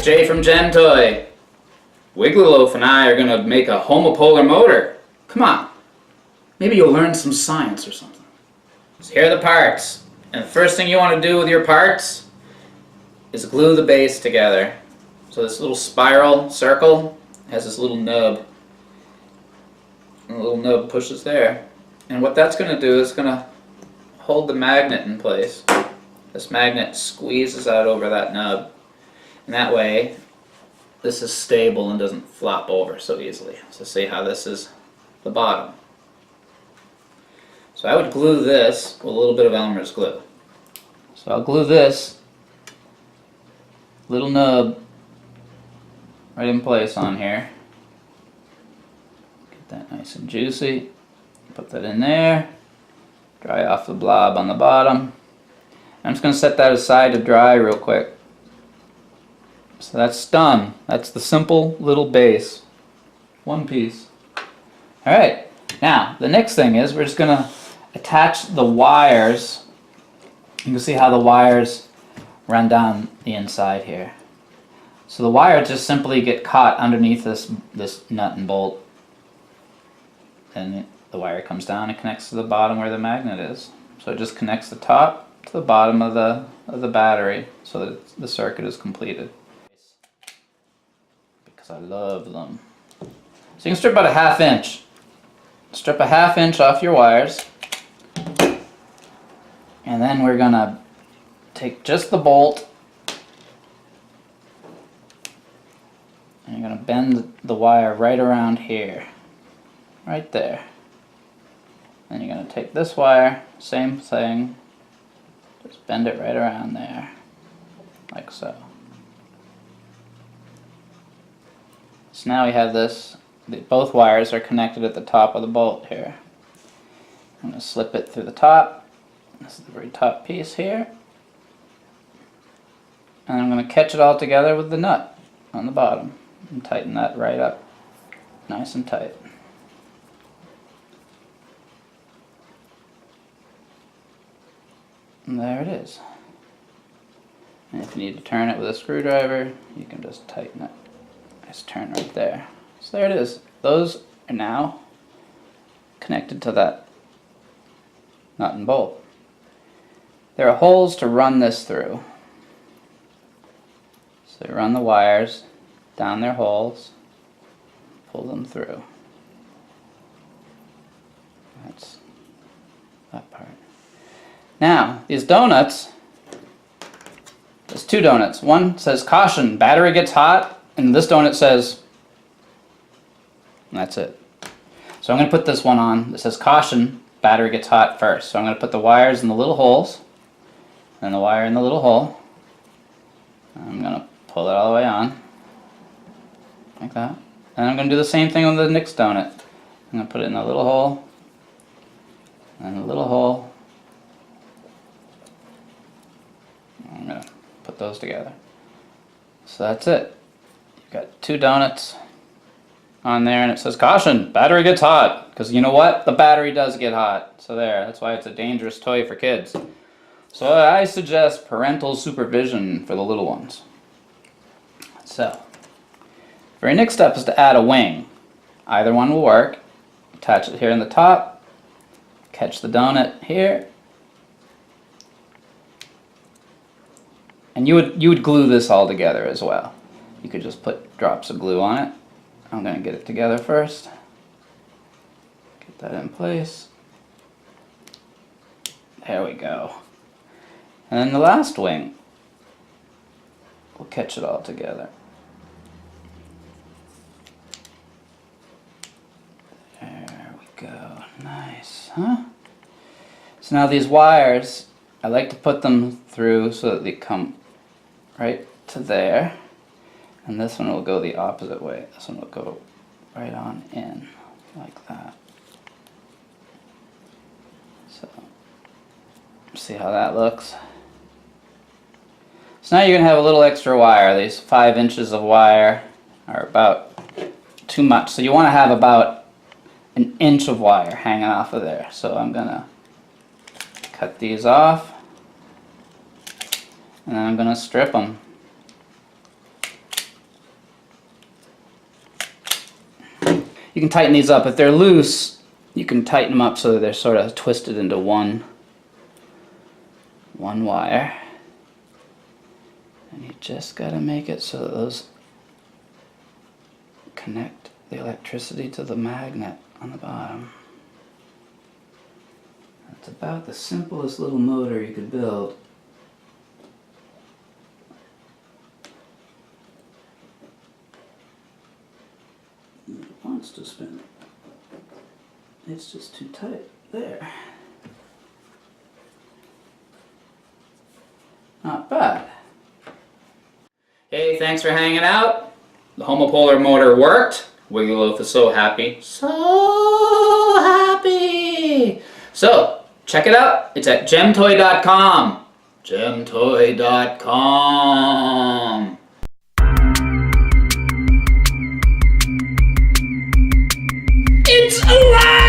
Jay from JEMTOY. Wigglyloaf and I are going to make a homopolar motor. Come on. Maybe you'll learn some science or something. So here are the parts. And the first thing you want to do with your parts is glue the base together. So this little spiral circle has this little nub. And the little nub pushes there. And what that's going to do is going to hold the magnet in place. This magnet squeezes out over that nub. And that way, this is stable and doesn't flop over so easily. So see how this is the bottom. So I would glue this with a little bit of Elmer's glue. So I'll glue this little nub right in place on here. Get that nice and juicy. Put that in there. Dry off the blob on the bottom. I'm just going to set that aside to dry real quick. So that's done. That's the simple little base. One piece. Alright, now the next thing is we're just going to attach the wires. You can see how the wires run down the inside here. So the wires just simply get caught underneath this nut and bolt. And the wire comes down and connects to the bottom where the magnet is. So it just connects the top to the bottom of the battery so that the circuit is completed. Because I love them. So you can strip about a 1/2 inch. Strip a 1/2 inch off your wires. And then we're gonna take just the bolt and you're gonna bend the wire right around here. Right there. Then you're gonna take this wire, same thing. Just bend it right around there, like so. So now we have this, both wires are connected at the top of the bolt here. I'm going to slip it through the top. This is the very top piece here. And I'm going to catch it all together with the nut on the bottom and tighten that right up nice and tight. And there it is. And if you need to turn it with a screwdriver, you can just tighten it. Nice turn right there. So there it is. Those are now connected to that nut and bolt. There are holes to run this through. So you run the wires down their holes, pull them through. That's that part. Now, these donuts, there's 2 donuts. One says, caution, battery gets hot, and this donut says, and that's it. So I'm going to put this one on that says, caution, battery gets hot first. So I'm going to put the wires in the little holes, and the wire in the little hole. I'm going to pull it all the way on, like that. And I'm going to do the same thing with the next donut. I'm going to put it in the little hole, and the little hole. I'm going to put those together. So that's it. You've got 2 donuts on there and it says caution, battery gets hot. Because you know what? The battery does get hot. So there, that's why it's a dangerous toy for kids. So I suggest parental supervision for the little ones. So, very next step is to add a wing. Either one will work. Attach it here in the top. Catch the donut here. And you would glue this all together as well. You could just put drops of glue on it. I'm going to get it together first. Get that in place. There we go. And then the last wing, we'll catch it all together. There we go. Nice, huh? So now these wires, I like to put them through so that they come right to there, and this one will go the opposite way. This one will go right on in, like that. So, see how that looks? So now you're going to have a little extra wire. These 5 inches of wire are about too much. So you want to have about an inch of wire hanging off of there. So I'm going to cut these off. And then I'm going to strip them. You can tighten these up. If they're loose, you can tighten them up so that they're sort of twisted into one wire. And you just got to make it so that those connect the electricity to the magnet on the bottom. It's about the simplest little motor you could build. It wants to spin. It's just too tight. There. Not bad. Hey, thanks for hanging out. The homopolar motor worked. Wiggly Loaf is so happy. So happy! So, check it out. It's at JEMTOY.com. JEMTOY.com. It's alive!